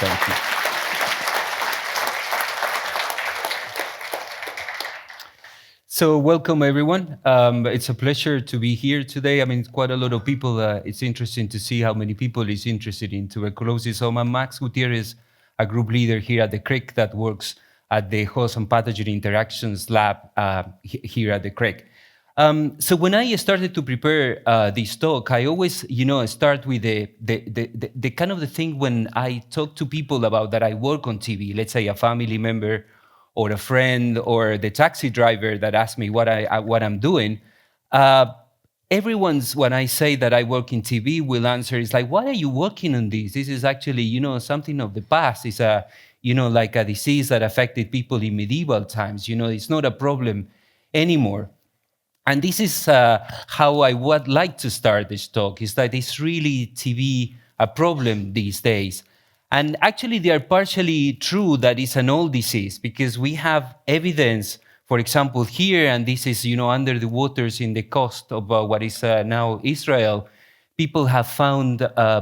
Thank you. So welcome, everyone. It's a pleasure to be here today. I mean, quite a lot of people. It's interesting to see how many people is interested in tuberculosis. So I'm Max Gutierrez, a group leader here at the Crick that works at the Host and Pathogen Interactions Lab here at the Crick. So when I started to prepare this talk, I always, start with the kind of the thing when I talk to people about that I work on TV, let's say a family member or a friend or the taxi driver that asks me what I'm doing. Everyone's, when I say that I work in TV, will answer, it's like, why are you working on this? This is actually, something of the past. It's like a disease that affected people in medieval times. It's not a problem anymore. And this is how I would like to start this talk, is that it's really TV a problem these days. And actually, they are partially true that it's an old disease, because we have evidence, for example, here, and this is, under the waters in the coast of what is now Israel, people have found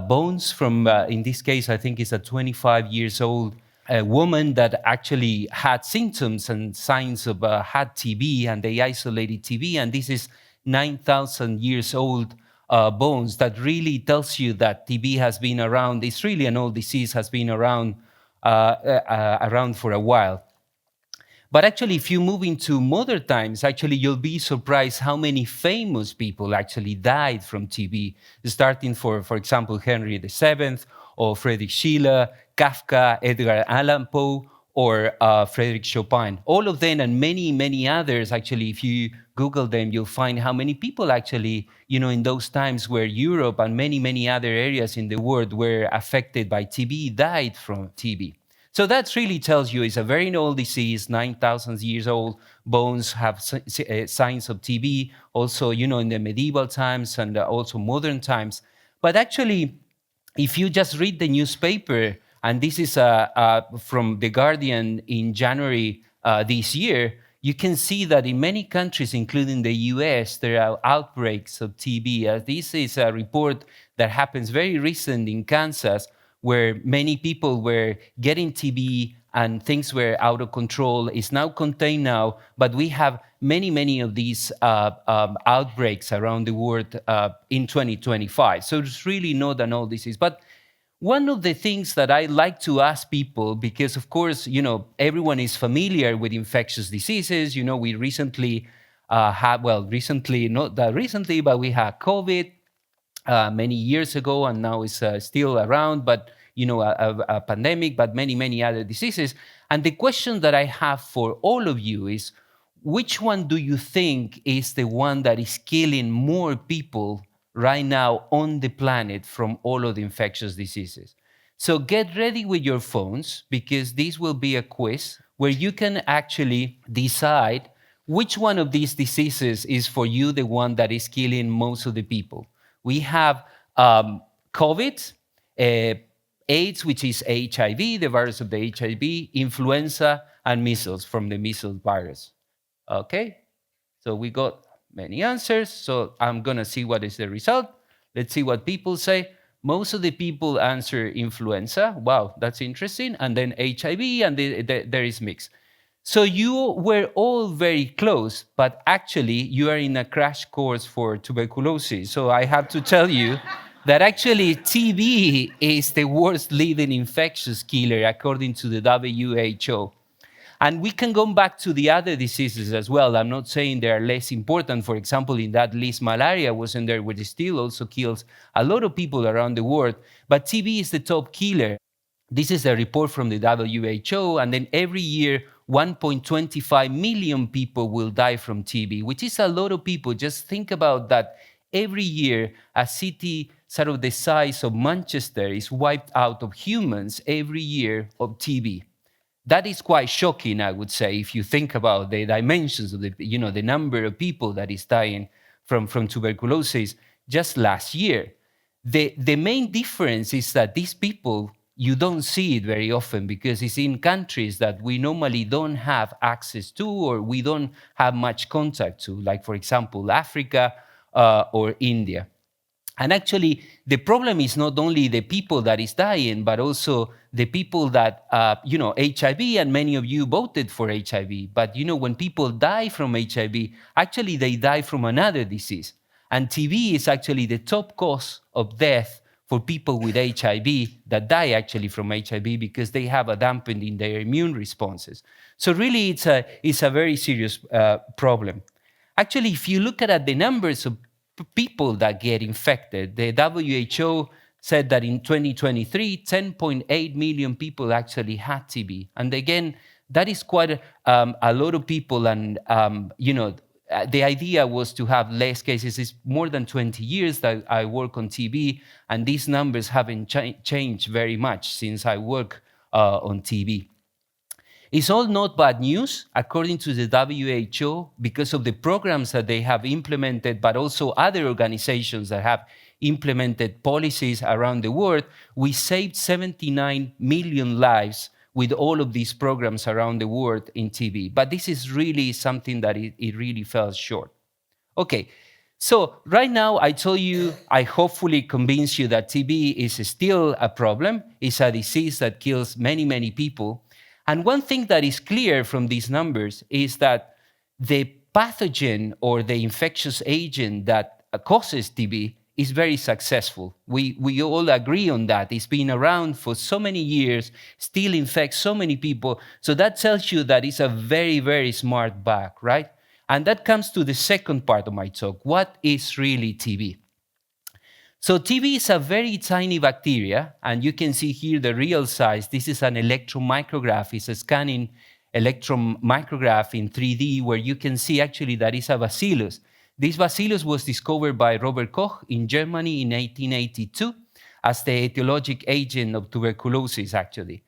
bones from, in this case, I think it's a 25 years old a woman that actually had symptoms and signs of had TB, and they isolated TB, and this is 9,000 years old bones. That really tells you that TB has been around. It's really an old disease, has been around for a while. But actually, if you move into modern times, actually, you'll be surprised how many famous people actually died from TB, starting for example, Henry VII, or Friedrich Schiller, Kafka, Edgar Allan Poe, or Frédéric Chopin. All of them and many, many others, actually, if you Google them, you'll find how many people actually, in those times where Europe and many, many other areas in the world were affected by TB, died from TB. So that really tells you it's a very old disease, 9,000 years old. Bones have signs of TB, also, in the medieval times and also modern times. But actually, if you just read the newspaper, and this is from The Guardian in January this year, you can see that in many countries, including the US, there are outbreaks of TB. This is a report that happens very recent in Kansas, where many people were getting TB and things were out of control. It's now contained now, but we have many, many of these outbreaks around the world in 2025. So it's really not an old disease. But one of the things that I like to ask people, because of course, everyone is familiar with infectious diseases. We recently recently, not that recently, but we had COVID many years ago, and now it's still around, but a pandemic, but many, many other diseases. And the question that I have for all of you is, which one do you think is the one that is killing more people right now on the planet from all of the infectious diseases? So get ready with your phones, because this will be a quiz where you can actually decide which one of these diseases is for you the one that is killing most of the people. We have COVID, AIDS, which is HIV, the virus of the HIV, influenza, and measles from the measles virus. Okay, so we got many answers. So I'm going to see what is the result. Let's see what people say. Most of the people answer influenza. Wow, that's interesting. And then HIV, and there is mix. So you were all very close, but actually you are in a crash course for tuberculosis. So I have to tell you that actually TB is the worst leading infectious killer according to the WHO. And we can go back to the other diseases as well. I'm not saying they are less important. For example, in that list, malaria wasn't there, which still also kills a lot of people around the world. But TB is the top killer. This is a report from the WHO, and then every year, 1.25 million people will die from TB, which is a lot of people. Just think about that. Every year, a city sort of the size of Manchester is wiped out of humans every year of TB. That is quite shocking, I would say, if you think about the dimensions of the number of people that is dying from tuberculosis just last year. The main difference is that these people, you don't see it very often, because it's in countries that we normally don't have access to, or we don't have much contact to, like, for example, Africa or India. And actually, the problem is not only the people that is dying, but also the people that, HIV, and many of you voted for HIV. But, when people die from HIV, actually they die from another disease. And TB is actually the top cause of death for people with HIV that die actually from HIV because they have a dampened in their immune responses. So really, it's a very serious problem. Actually, if you look at the numbers of people that get infected, the WHO said that in 2023, 10.8 million people actually had TB. And again, that is quite a lot of people. And, the idea was to have less cases. It's more than 20 years that I work on TB, and these numbers haven't changed very much since I work on TB. It's all not bad news, according to the WHO, because of the programs that they have implemented, but also other organizations that have implemented policies around the world. We saved 79 million lives with all of these programs around the world in TB. But this is really something that it really fell short. Okay, so right now I told you, I hopefully convinced you that TB is still a problem. It's a disease that kills many, many people. And one thing that is clear from these numbers is that the pathogen or the infectious agent that causes TB is very successful. We all agree on that. It's been around for so many years, still infects so many people. So that tells you that it's a very, very smart bug, right? And that comes to the second part of my talk. What is really TB? So TB is a very tiny bacteria, and you can see here the real size. This is an electron micrograph. It's a scanning electron micrograph in 3D where you can see actually that is a bacillus. This bacillus was discovered by Robert Koch in Germany in 1882 as the etiologic agent of tuberculosis, actually.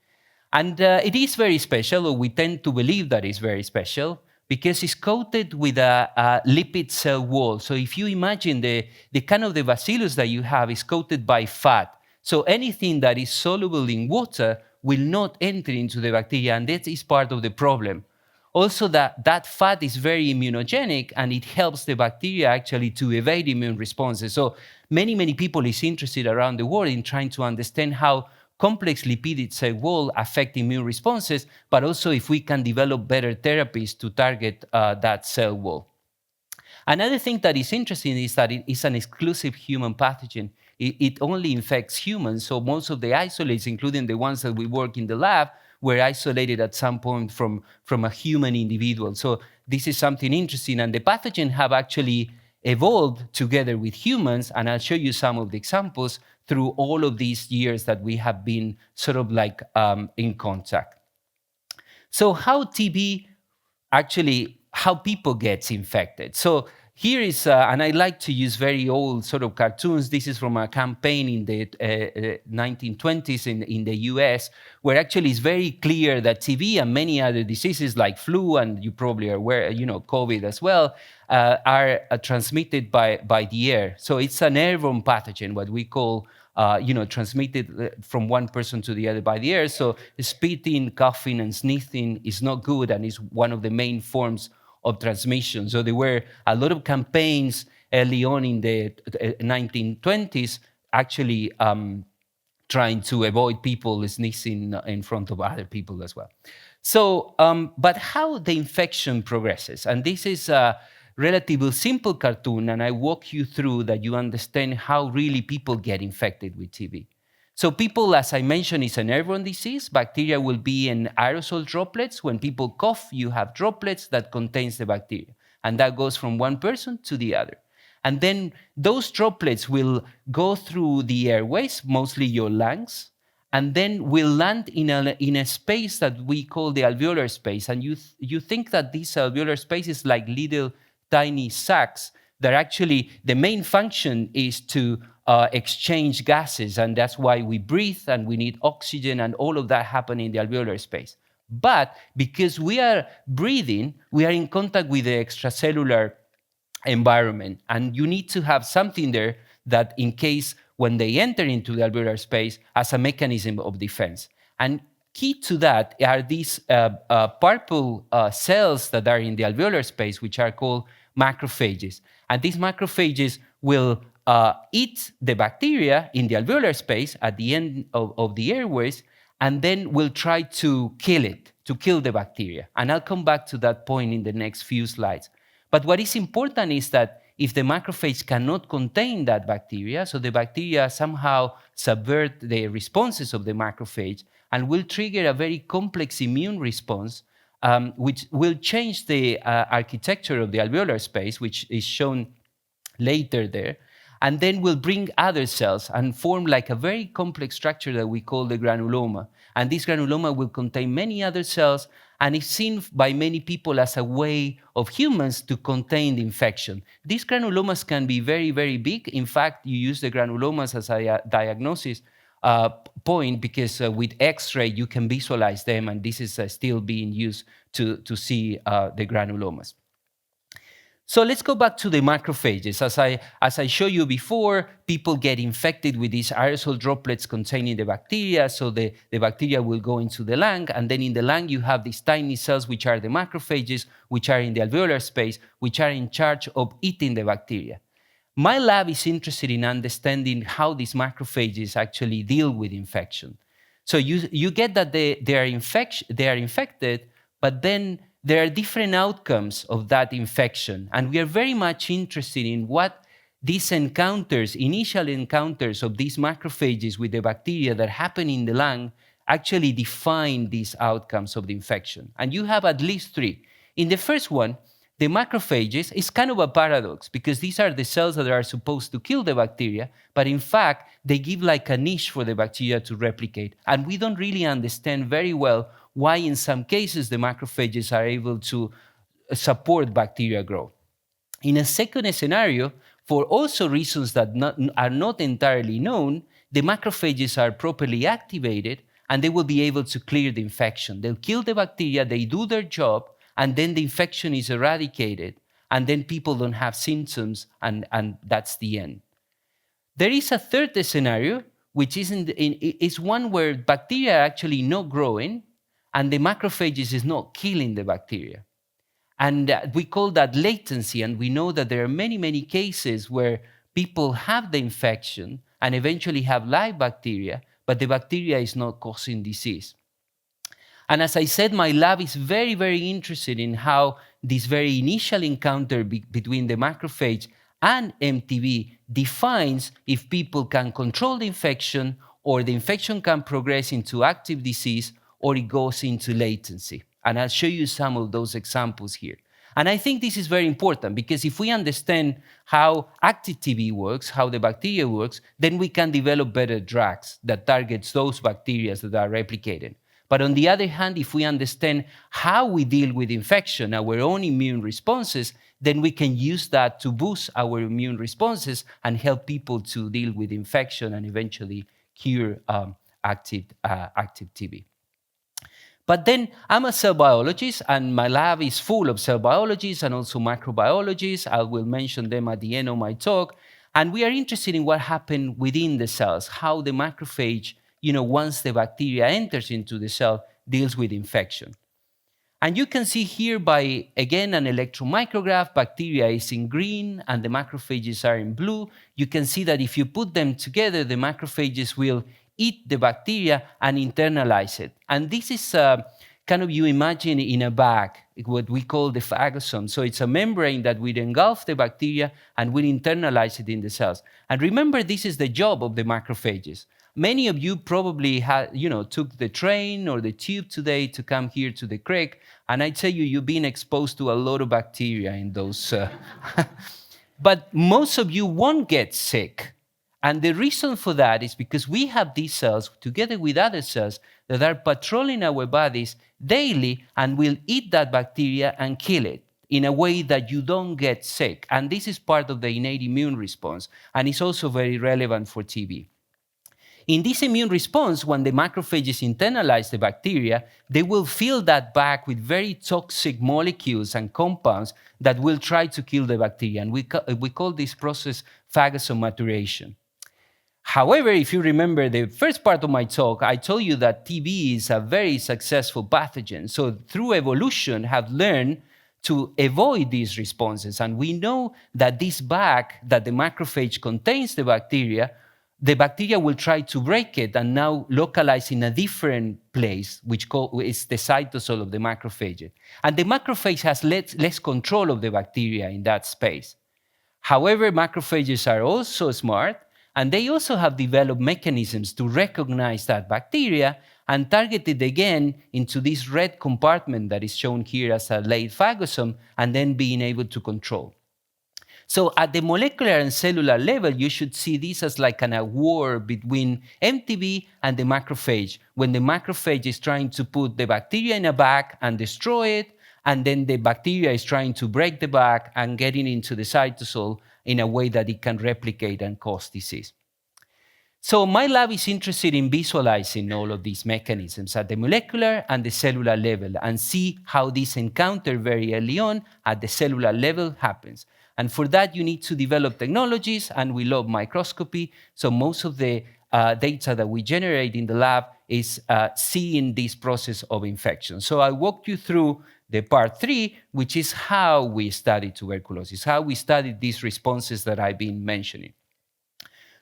And it is very special, or we tend to believe that it's very special, because it's coated with a lipid cell wall. So if you imagine the kind of the bacillus that you have is coated by fat. So anything that is soluble in water will not enter into the bacteria, and that is part of the problem. Also, that fat is very immunogenic, and it helps the bacteria actually to evade immune responses. So many people is interested around the world in trying to understand how complex lipid cell wall affect immune responses, but also if we can develop better therapies to target that cell wall. Another thing that is interesting is that it is an exclusive human pathogen. It only infects humans, so most of the isolates, including the ones that we work in the lab, were isolated at some point from a human individual. So this is something interesting, and the pathogen have actually evolved together with humans, and I'll show you some of the examples through all of these years that we have been sort of like in contact. So how TB actually, how people get infected. So here is, and I like to use very old sort of cartoons. This is from a campaign in the 1920s in the US, where actually it's very clear that TB and many other diseases like flu, and you probably are aware, COVID as well, are transmitted by the air. So it's an airborne pathogen, what we call transmitted from one person to the other by the air. So spitting, coughing, and sneezing is not good, and is one of the main forms of transmission. So there were a lot of campaigns early on in the 1920s actually trying to avoid people sneezing in front of other people as well. So, but how the infection progresses, and this is a relatively simple cartoon, and I walk you through that you understand how really people get infected with TB. So people, as I mentioned, is an airborne disease. Bacteria will be in aerosol droplets. When people cough, you have droplets that contains the bacteria, and that goes from one person to the other. And then those droplets will go through the airways, mostly your lungs, and then will land in a space that we call the alveolar space. And you think that this alveolar space is like little tiny sacs that actually the main function is to exchange gases, and that's why we breathe and we need oxygen, and all of that happen in the alveolar space. But because we are breathing, we are in contact with the extracellular environment, and you need to have something there that in case when they enter into the alveolar space as a mechanism of defense. And key to that are these purple cells that are in the alveolar space, which are called macrophages. And these macrophages will eat the bacteria in the alveolar space at the end of the airways, and then will try to kill it, to kill the bacteria. And I'll come back to that point in the next few slides. But what is important is that if the macrophage cannot contain that bacteria, so the bacteria somehow subvert the responses of the macrophage and will trigger a very complex immune response, which will change the architecture of the alveolar space, which is shown later there, and then will bring other cells and form like a very complex structure that we call the granuloma. And this granuloma will contain many other cells, and is seen by many people as a way of humans to contain the infection. These granulomas can be very, very big. In fact, you use the granulomas as a diagnosis point because with X-ray you can visualize them, and this is still being used to see the granulomas. So let's go back to the macrophages. As I showed you before, people get infected with these aerosol droplets containing the bacteria, so the bacteria will go into the lung, and then in the lung you have these tiny cells, which are the macrophages, which are in the alveolar space, which are in charge of eating the bacteria. My lab is interested in understanding how these macrophages actually deal with infection. So you get that they are infected, but then there are different outcomes of that infection. And we are very much interested in what these encounters, initial encounters of these macrophages with the bacteria that happen in the lung actually define these outcomes of the infection. And you have at least three. In the first one, the macrophages is kind of a paradox because these are the cells that are supposed to kill the bacteria, but in fact, they give like a niche for the bacteria to replicate. And we don't really understand very well why in some cases the macrophages are able to support bacteria growth. In a second scenario, for also reasons that are not entirely known, the macrophages are properly activated and they will be able to clear the infection. They'll kill the bacteria, they do their job, and then the infection is eradicated, and then people don't have symptoms, and that's the end. There is a third scenario, which is one where bacteria are actually not growing, and the macrophages is not killing the bacteria. And we call that latency, and we know that there are many, many cases where people have the infection and eventually have live bacteria, but the bacteria is not causing disease. And as I said, my lab is very, very interested in how this very initial encounter between the macrophage and MTB defines if people can control the infection, or the infection can progress into active disease, or it goes into latency. And I'll show you some of those examples here. And I think this is very important because if we understand how active TB works, how the bacteria works, then we can develop better drugs that targets those bacteria that are replicated. But on the other hand, if we understand how we deal with infection, our own immune responses, then we can use that to boost our immune responses and help people to deal with infection and eventually cure active TB. But then I'm a cell biologist, and my lab is full of cell biologists and also microbiologists. I will mention them at the end of my talk. And we are interested in what happened within the cells, how the macrophage, once the bacteria enters into the cell, deals with infection. And you can see here by, again, an electron micrograph, bacteria is in green and the macrophages are in blue. You can see that if you put them together, the macrophages will eat the bacteria and internalize it. And this is kind of, you imagine in a bag, what we call the phagosome. So it's a membrane that will engulf the bacteria and will internalize it in the cells. And remember, this is the job of the macrophages. Many of you probably took the train or the tube today to come here to the Crick, and I tell you, you've been exposed to a lot of bacteria in those. But most of you won't get sick. And the reason for that is because we have these cells, together with other cells, that are patrolling our bodies daily and will eat that bacteria and kill it in a way that you don't get sick. And this is part of the innate immune response, and it's also very relevant for TB. In this immune response, when the macrophages internalize the bacteria, they will fill that bag with very toxic molecules and compounds that will try to kill the bacteria. And we call this process phagosome maturation. However, if you remember the first part of my talk, I told you that TB is a very successful pathogen. So through evolution, have learned to avoid these responses. And we know that this bag that the macrophage contains the bacteria will try to break it and now localize in a different place, which is the cytosol of the macrophage. And the macrophage has less control of the bacteria in that space. However, macrophages are also smart, and they also have developed mechanisms to recognize that bacteria and target it again into this red compartment that is shown here as a late phagosome, and then being able to control. So at the molecular and cellular level, you should see this as like a war between MTB and the macrophage, when the macrophage is trying to put the bacteria in a bag and destroy it, and then the bacteria is trying to break the bag and getting into the cytosol in a way that it can replicate and cause disease. So my lab is interested in visualizing all of these mechanisms at the molecular and the cellular level and see how this encounter very early on at the cellular level happens. And for that, you need to develop technologies, and we love microscopy. So most of the data that we generate in the lab is seeing this process of infection. So I walked you through the part 3, which is how we study tuberculosis, how we study these responses that I've been mentioning.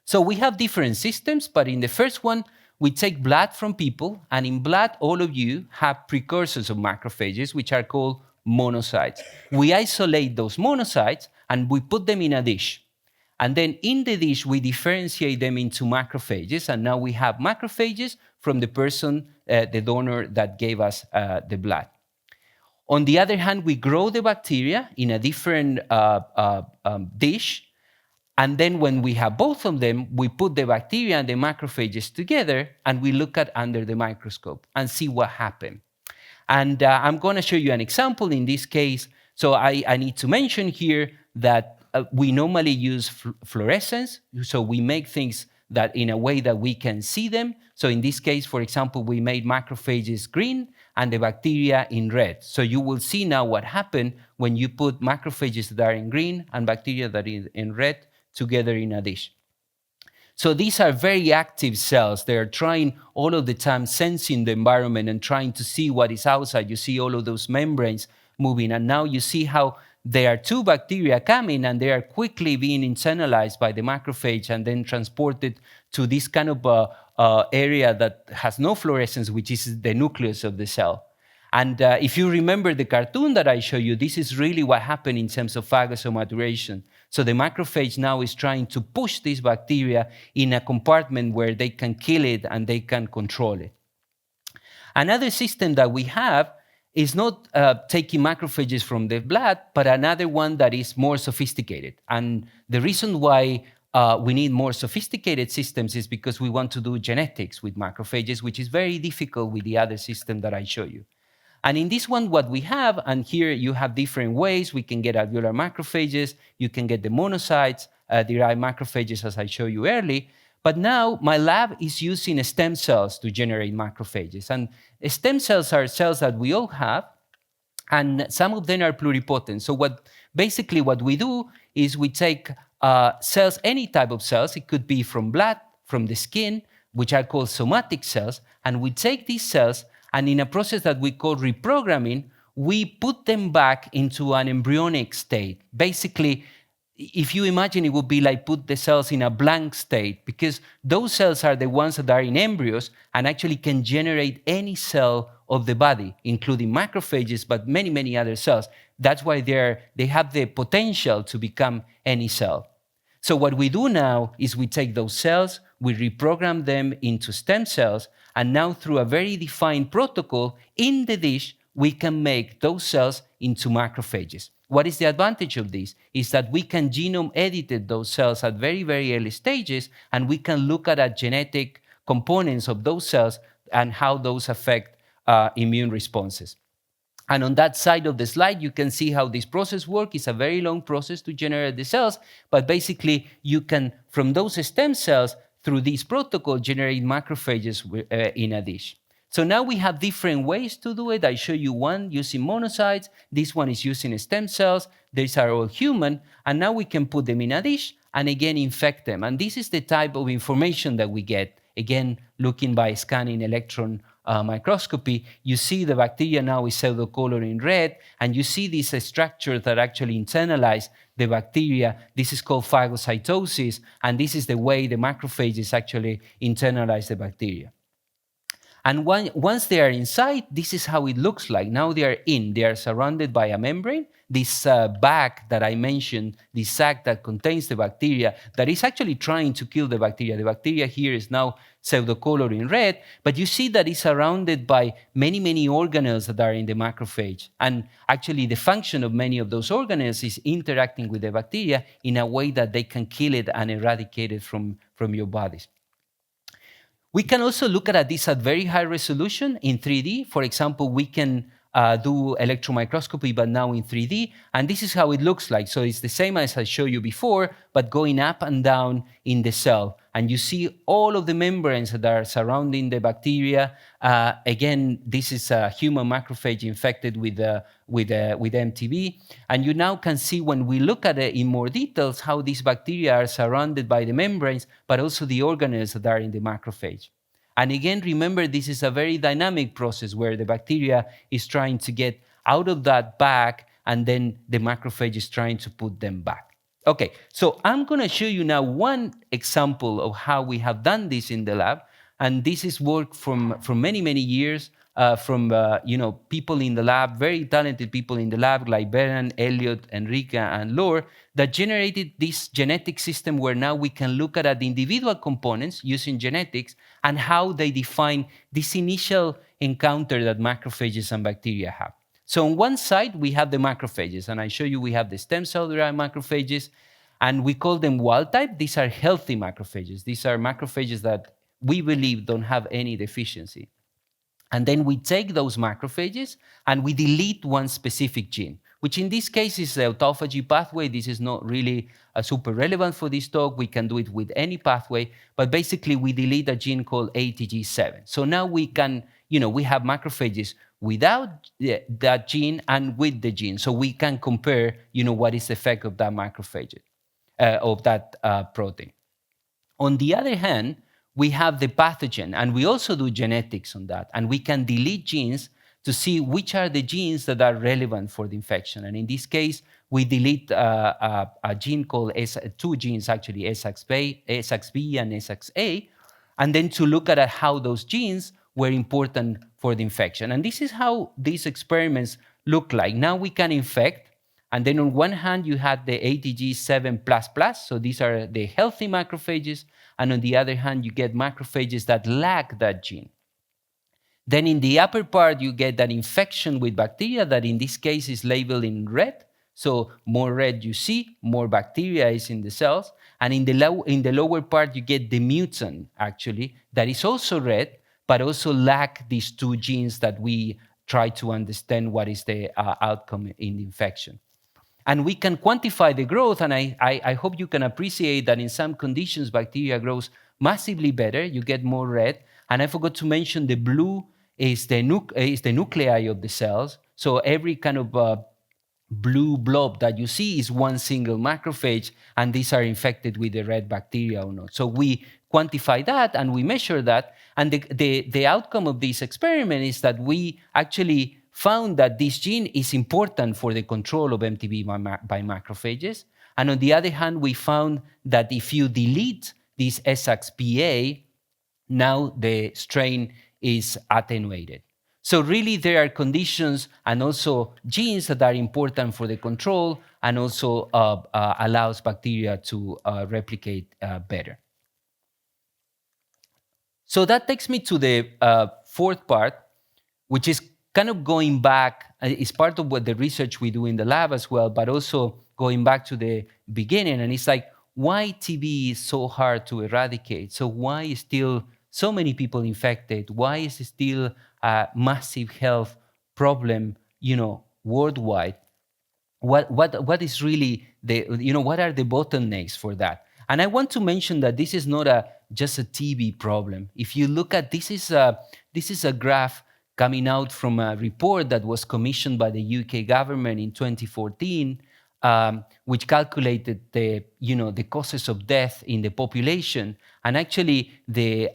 So we have different systems, but in the first one, we take blood from people, and in blood, all of you have precursors of macrophages, which are called monocytes. We isolate those monocytes, and we put them in a dish. And then in the dish, we differentiate them into macrophages, and now we have macrophages from the person, the donor that gave us the blood. On the other hand, we grow the bacteria in a different dish, and then when we have both of them, we put the bacteria and the macrophages together, and we look at under the microscope and see what happened. And I'm going to show you an example in this case. So I need to mention here that we normally use fluorescence. So we make things that in a way that we can see them. So in this case, for example, we made macrophages green and the bacteria in red. So you will see now what happened when you put macrophages that are in green and bacteria that are in red together in a dish. So these are very active cells. They are trying all of the time, sensing the environment and trying to see what is outside. You see all of those membranes moving, and now you see how there are two bacteria coming, and they are quickly being internalized by the macrophage and then transported to this kind of area that has no fluorescence, which is the nucleus of the cell. And if you remember the cartoon that I showed you, this is really what happened in terms of phagosome maturation. So the macrophage now is trying to push this bacteria in a compartment where they can kill it and they can control it. Another system that we have is not taking macrophages from the blood, but another one that is more sophisticated. And the reason why we need more sophisticated systems is because we want to do genetics with macrophages, which is very difficult with the other system that I show you. And in this one, what we have, and here you have different ways. We can get alveolar macrophages. You can get the monocytes, derived macrophages, as I showed you earlier. But now my lab is using stem cells to generate macrophages. And stem cells are cells that we all have, and some of them are pluripotent. So basically what we do is we take cells, any type of cells. It could be from blood, from the skin, which are called somatic cells. And we take these cells, and in a process that we call reprogramming, we put them back into an embryonic state. Basically, if you imagine, it would be like put the cells in a blank state, because those cells are the ones that are in embryos and actually can generate any cell of the body, including macrophages, but many, many other cells. That's why they have the potential to become any cell. So what we do now is we take those cells, we reprogram them into stem cells, and now through a very defined protocol in the dish, we can make those cells into macrophages. What is the advantage of this? Is that we can genome edit those cells at very, very early stages, and we can look at genetic components of those cells and how those affect immune responses. And on that side of the slide, you can see how this process works. It's a very long process to generate the cells, but basically you can, from those stem cells, through this protocol, generate macrophages in a dish. So now we have different ways to do it. I show you one using monocytes. This one is using stem cells. These are all human. And now we can put them in a dish and again infect them. And this is the type of information that we get, again, looking by scanning electron microscopy, you see the bacteria now is pseudocoloring red, and you see this structure that actually internalize the bacteria. This is called phagocytosis, and this is the way the macrophages actually internalize the bacteria. And once they are inside, this is how it looks like. Now they are in. They are surrounded by a membrane. This bag that I mentioned, this sac that contains the bacteria, that is actually trying to kill the bacteria. The bacteria here is now pseudocoloring red, but you see that it's surrounded by many, many organelles that are in the macrophage. And actually, the function of many of those organelles is interacting with the bacteria in a way that they can kill it and eradicate it from your bodies. We can also look at this at very high resolution in 3D. For example, we can do electron microscopy, but now in 3D. And this is how it looks like. So it's the same as I showed you before, but going up and down in the cell. And you see all of the membranes that are surrounding the bacteria. Again, this is a human macrophage infected with MTB. And you now can see, when we look at it in more details, how these bacteria are surrounded by the membranes, but also the organelles that are in the macrophage. And again, remember, this is a very dynamic process where the bacteria is trying to get out of that bag, and then the macrophage is trying to put them back. Okay, so I'm going to show you now one example of how we have done this in the lab. And this is work from many, many years from people in the lab, very talented people in the lab, like Beran, Elliot, Enrique, and Laure, that generated this genetic system where now we can look at the individual components using genetics and how they define this initial encounter that macrophages and bacteria have. So on one side, we have the macrophages, and I show you we have the stem cell-derived macrophages, and we call them wild type. These are healthy macrophages. These are macrophages that we believe don't have any deficiency. And then we take those macrophages and we delete one specific gene, which in this case is the autophagy pathway. This is not really super relevant for this talk. We can do it with any pathway, but basically we delete a gene called ATG7. So now we can, we have macrophages without that gene and with the gene. So we can compare, what is the effect of that macrophage, of that protein. On the other hand, we have the pathogen, and we also do genetics on that. And we can delete genes to see which are the genes that are relevant for the infection. And in this case, we delete a gene called two genes, actually, SXB and SXA, and then to look at how those genes were important for the infection. And this is how these experiments look like. Now we can infect. And then on one hand, you had the ATG7++, so these are the healthy macrophages. And on the other hand, you get macrophages that lack that gene. Then in the upper part, you get that infection with bacteria that in this case is labeled in red. So more red you see, more bacteria is in the cells. And in the lower part, you get the mutant, actually, that is also red, but also lack these two genes that we try to understand what is the outcome in the infection. And we can quantify the growth, and I hope you can appreciate that in some conditions, bacteria grows massively better. You get more red. And I forgot to mention the blue is the nuclei of the cells. So every kind of blue blob that you see is one single macrophage, and these are infected with the red bacteria or not. So we quantify that, and we measure that. And the outcome of this experiment is that we actually found that this gene is important for the control of MTB by macrophages. And on the other hand, we found that if you delete this SXBA, now the strain is attenuated. So really, there are conditions and also genes that are important for the control and also allows bacteria to replicate better. So that takes me to the fourth part, which is kind of going back. It's part of what the research we do in the lab as well, but also going back to the beginning. And it's like, why TB is so hard to eradicate? So why is still so many people infected? Why is it still a massive health problem, worldwide? What is really what are the bottlenecks for that? And I want to mention that this is not just a TB problem. If you look at this is a graph coming out from a report that was commissioned by the UK government in 2014, which calculated the causes of death in the population. And actually, the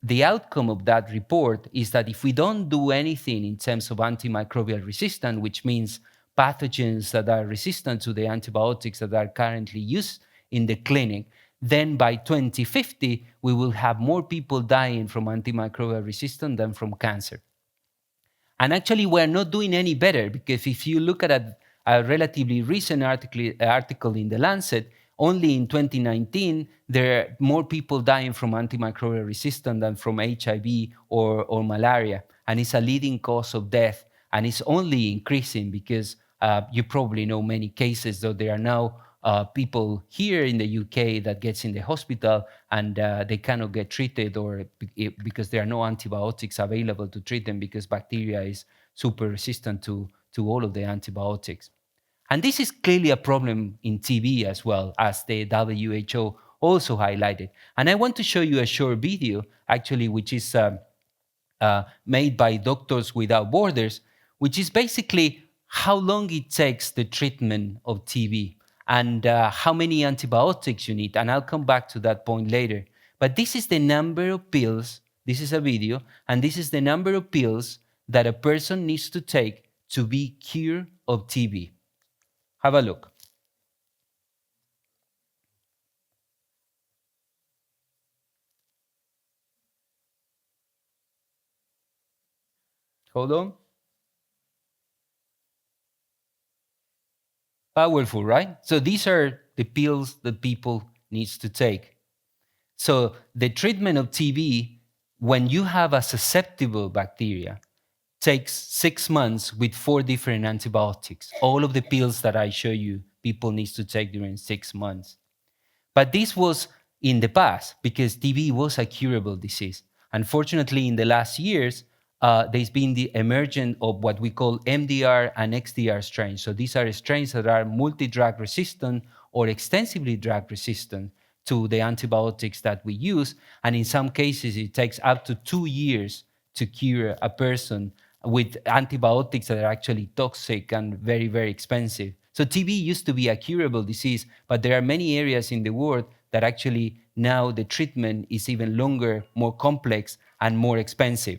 the outcome of that report is that if we don't do anything in terms of antimicrobial resistance, which means pathogens that are resistant to the antibiotics that are currently used in the clinic, then by 2050, we will have more people dying from antimicrobial resistance than from cancer. And actually, we're not doing any better, because if you look at a relatively recent article in The Lancet, only in 2019, there are more people dying from antimicrobial resistance than from HIV or malaria. And it's a leading cause of death. And it's only increasing because you probably know many cases, though there are now people here in the UK that gets in the hospital and they cannot get treated, or because there are no antibiotics available to treat them, because bacteria is super resistant to all of the antibiotics. And this is clearly a problem in TB as well, as the WHO also highlighted. And I want to show you a short video, actually, which is made by Doctors Without Borders, which is basically how long it takes the treatment of TB and how many antibiotics you need. And I'll come back to that point later. But this is the number of pills, this is a video, and this is the number of pills that a person needs to take to be cured of TB. Have a look. Hold on. Powerful, right? So these are the pills that people needs to take. So the treatment of TB, when you have a susceptible bacteria, takes 6 months with 4 different antibiotics. All of the pills that I show you, people needs to take during 6 months. But this was in the past, because TB was a curable disease. Unfortunately, in the last years, there's been the emergence of what we call MDR and XDR strains. So these are strains that are multi-drug resistant or extensively drug resistant to the antibiotics that we use. And in some cases, it takes up to 2 years to cure a person with antibiotics that are actually toxic and very, very expensive. So TB used to be a curable disease, but there are many areas in the world that actually now the treatment is even longer, more complex, and more expensive.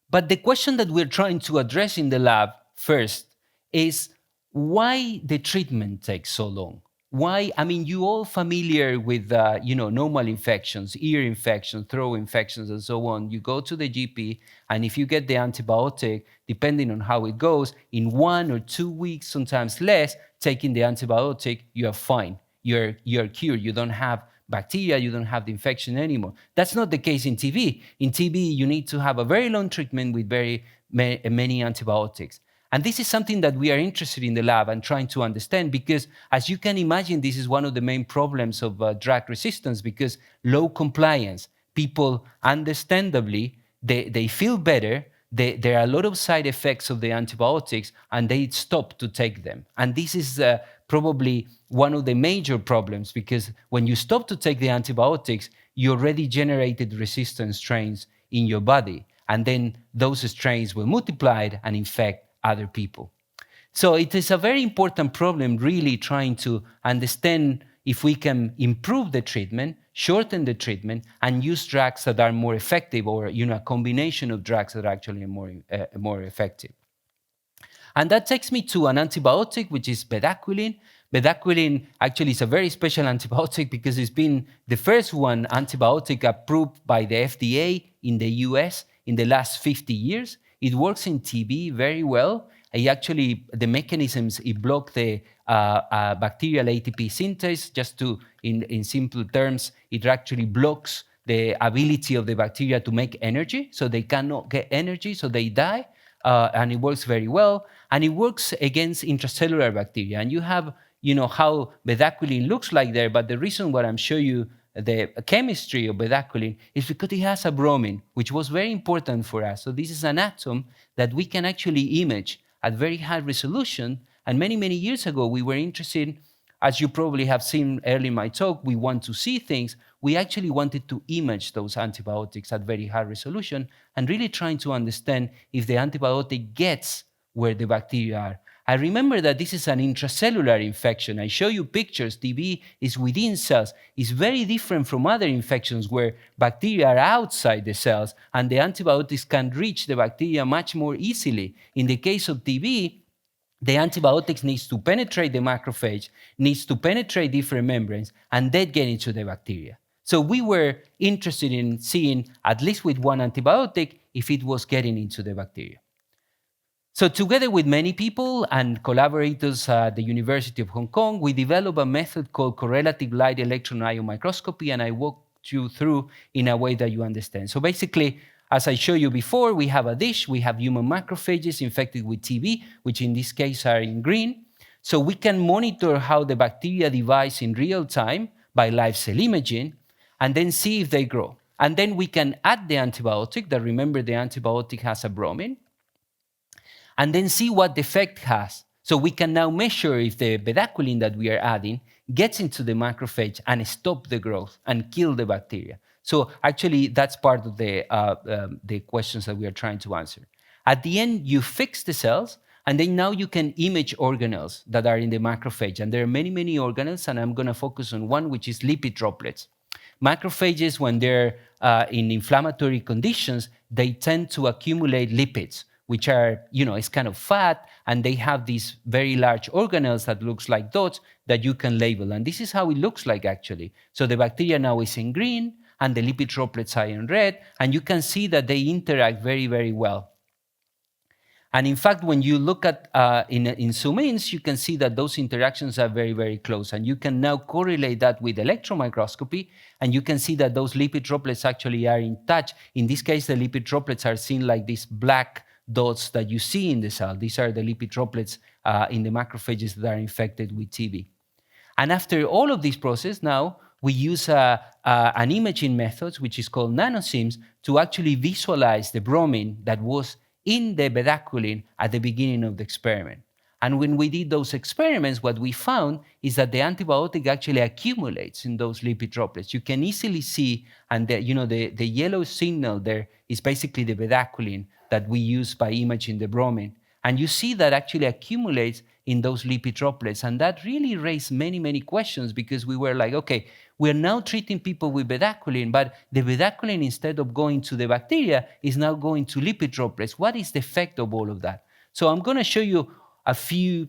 But the question that we're trying to address in the lab first is why the treatment takes so long. Why? I mean, you all familiar with normal infections, ear infections, throat infections, and so on. You go to the GP, and if you get the antibiotic, depending on how it goes, in 1 or 2 weeks, sometimes less, taking the antibiotic, you are fine. You're cured. You don't have bacteria, you don't have the infection anymore. That's not the case in TB. In TB, you need to have a very long treatment with very many antibiotics. And this is something that we are interested in the lab and trying to understand, because as you can imagine, this is one of the main problems of drug resistance, because low compliance, people understandably, they feel better, there are a lot of side effects of the antibiotics, and they stop to take them. And this is probably one of the major problems, because when you stop to take the antibiotics, you already generated resistant strains in your body. And then those strains will multiply and infect other people. So it is a very important problem, really trying to understand if we can improve the treatment, shorten the treatment, and use drugs that are more effective, or a combination of drugs that are actually more effective. And that takes me to an antibiotic, which is bedaquiline. Bedaquiline actually is a very special antibiotic because it's been the first one antibiotic approved by the FDA in the US in the last 50 years. It works in TB very well. The mechanisms, it blocks the bacterial ATP synthase. Just to, in simple terms, it actually blocks the ability of the bacteria to make energy. So they cannot get energy, so they die. And it works very well. And it works against intracellular bacteria. And you have, how bedaquiline looks like there. But the reason why I'm showing you the chemistry of bedaquiline is because it has a bromine, which was very important for us. So this is an atom that we can actually image at very high resolution. And many, many years ago, we were interested, as you probably have seen early in my talk, we want to see things. We actually wanted to image those antibiotics at very high resolution and really trying to understand if the antibiotic gets where the bacteria are. I remember that this is an intracellular infection. I show you pictures. TB is within cells. It's very different from other infections where bacteria are outside the cells and the antibiotics can reach the bacteria much more easily. In the case of TB, the antibiotics needs to penetrate the macrophage, needs to penetrate different membranes, and then get into the bacteria. So we were interested in seeing, at least with one antibiotic, if it was getting into the bacteria. So together with many people and collaborators at the University of Hong Kong, we developed a method called correlative light electron ion microscopy, and I walked you through in a way that you understand. So basically, as I showed you before, we have a dish, we have human macrophages infected with TB, which in this case are in green. So we can monitor how the bacteria divides in real time by live cell imaging, and then see if they grow. And then we can add the antibiotic, that remember the antibiotic has a bromine, and then see what the effect has. So we can now measure if the bedaquiline that we are adding gets into the macrophage and stop the growth and kill the bacteria. So actually, that's part of the questions that we are trying to answer. At the end, you fix the cells, and then now you can image organelles that are in the macrophage. And there are many, many organelles, and I'm going to focus on one, which is lipid droplets. Macrophages, when they're in inflammatory conditions, they tend to accumulate lipids, which are, it's kind of fat, and they have these very large organelles that looks like dots that you can label. And this is how it looks like, actually. So the bacteria now is in green, and the lipid droplets are in red, and you can see that they interact very, very well. And in fact, when you look at in zoom-ins, you can see that those interactions are very, very close. And you can now correlate that with electron microscopy, and you can see that those lipid droplets actually are in touch. In this case, the lipid droplets are seen like these black dots that you see in the cell. These are the lipid droplets in the macrophages that are infected with TB. And after all of this process, now we use an imaging method, which is called nanosims, to actually visualize the bromine that was in the bedaquiline at the beginning of the experiment. And when we did those experiments, what we found is that the antibiotic actually accumulates in those lipid droplets. You can easily see, and the yellow signal there is basically the bedaquiline that we use by imaging the bromine. And you see that actually accumulates in those lipid droplets. And that really raised many, many questions, because we were like, okay, we're now treating people with bedaquiline, but the bedaquiline, instead of going to the bacteria, is now going to lipid droplets. What is the effect of all of that? So I'm going to show you a few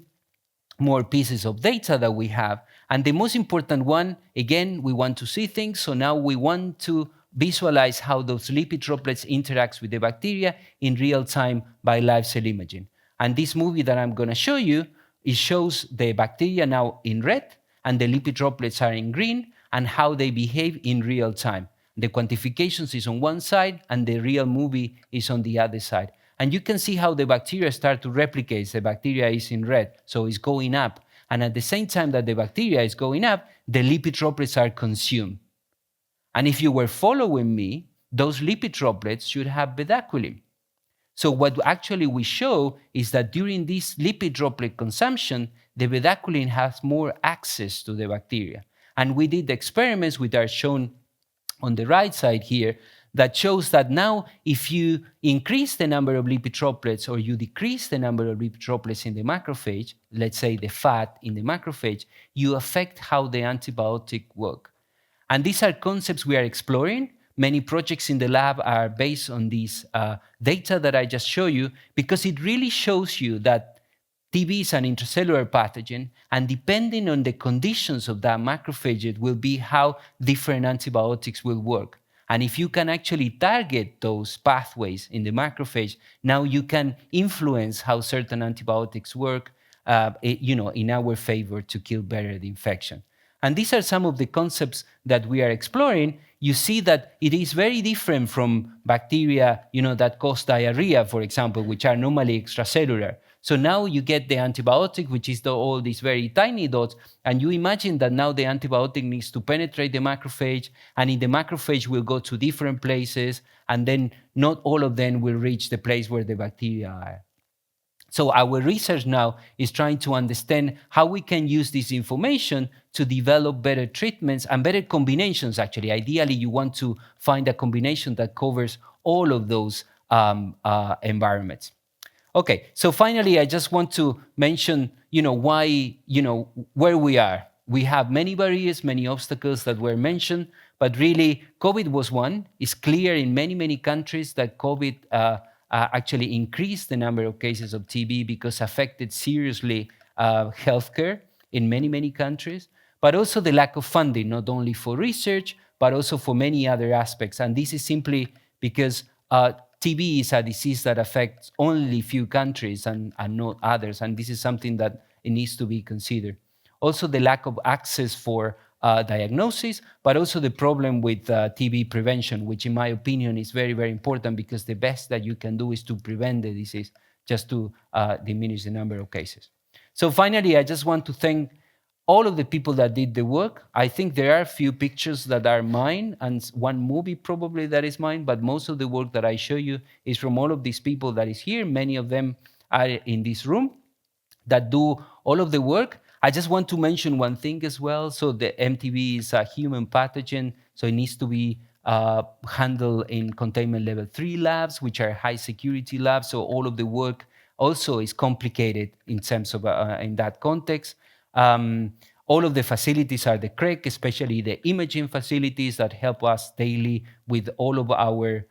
more pieces of data that we have. And the most important one, again, we want to see things. So now we want to visualize how those lipid droplets interact with the bacteria in real time by live cell imaging. And this movie that I'm going to show you, it shows the bacteria now in red and the lipid droplets are in green, and how they behave in real time. The quantifications is on one side and the real movie is on the other side. And you can see how the bacteria start to replicate. The bacteria is in red, so it's going up. And at the same time that the bacteria is going up, the lipid droplets are consumed. And if you were following me, those lipid droplets should have bedaquiline. So what actually we show is that during this lipid droplet consumption, the bedaquiline has more access to the bacteria. And we did experiments which are shown on the right side here that shows that now if you increase the number of lipid droplets or you decrease the number of lipid droplets in the macrophage, let's say the fat in the macrophage, you affect how the antibiotic work. And these are concepts we are exploring. Many projects in the lab are based on these data that I just showed you, because it really shows you that TB is an intracellular pathogen, and depending on the conditions of that macrophage, it will be how different antibiotics will work. And if you can actually target those pathways in the macrophage, now you can influence how certain antibiotics work, in our favor to kill better the infection. And these are some of the concepts that we are exploring. You see that it is very different from bacteria, that cause diarrhea, for example, which are normally extracellular. So now you get the antibiotic, which is all these very tiny dots, and you imagine that now the antibiotic needs to penetrate the macrophage, and in the macrophage will go to different places, and then not all of them will reach the place where the bacteria are. So our research now is trying to understand how we can use this information to develop better treatments and better combinations, actually. Ideally, you want to find a combination that covers all of those environments. Okay, so finally, I just want to mention, why, where we are. We have many barriers, many obstacles that were mentioned, but really, COVID was one. It's clear in many, many countries that COVID actually increased the number of cases of TB because affected seriously healthcare in many, many countries, but also the lack of funding, not only for research, but also for many other aspects. And this is simply because TB is a disease that affects only few countries and not others. And this is something that it needs to be considered. Also, the lack of access for diagnosis, but also the problem with TB prevention, which in my opinion is very, very important because the best that you can do is to prevent the disease, just to diminish the number of cases. So finally, I just want to thank all of the people that did the work. I think there are a few pictures that are mine and one movie probably that is mine, but most of the work that I show you is from all of these people that is here. Many of them are in this room that do all of the work. I just want to mention one thing as well. So the MTB is a human pathogen, so it needs to be handled in containment level 3 labs, which are high security labs. So all of the work also is complicated in terms of in that context. All of the facilities are the Crick, especially the imaging facilities that help us daily with all of our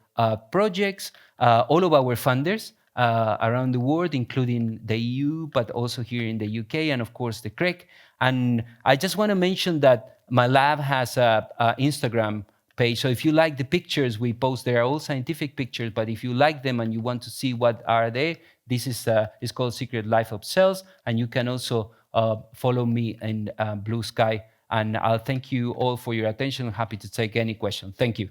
projects, all of our funders around the world, including the EU, but also here in the UK, and of course the Crick. And I just want to mention that my lab has a Instagram page. So if you like the pictures we post, they are all scientific pictures, but if you like them and you want to see what are they, this is called Secret Life of Cells, and you can also follow me in Blue Sky. And I'll thank you all for your attention. I'm happy to take any question. Thank you.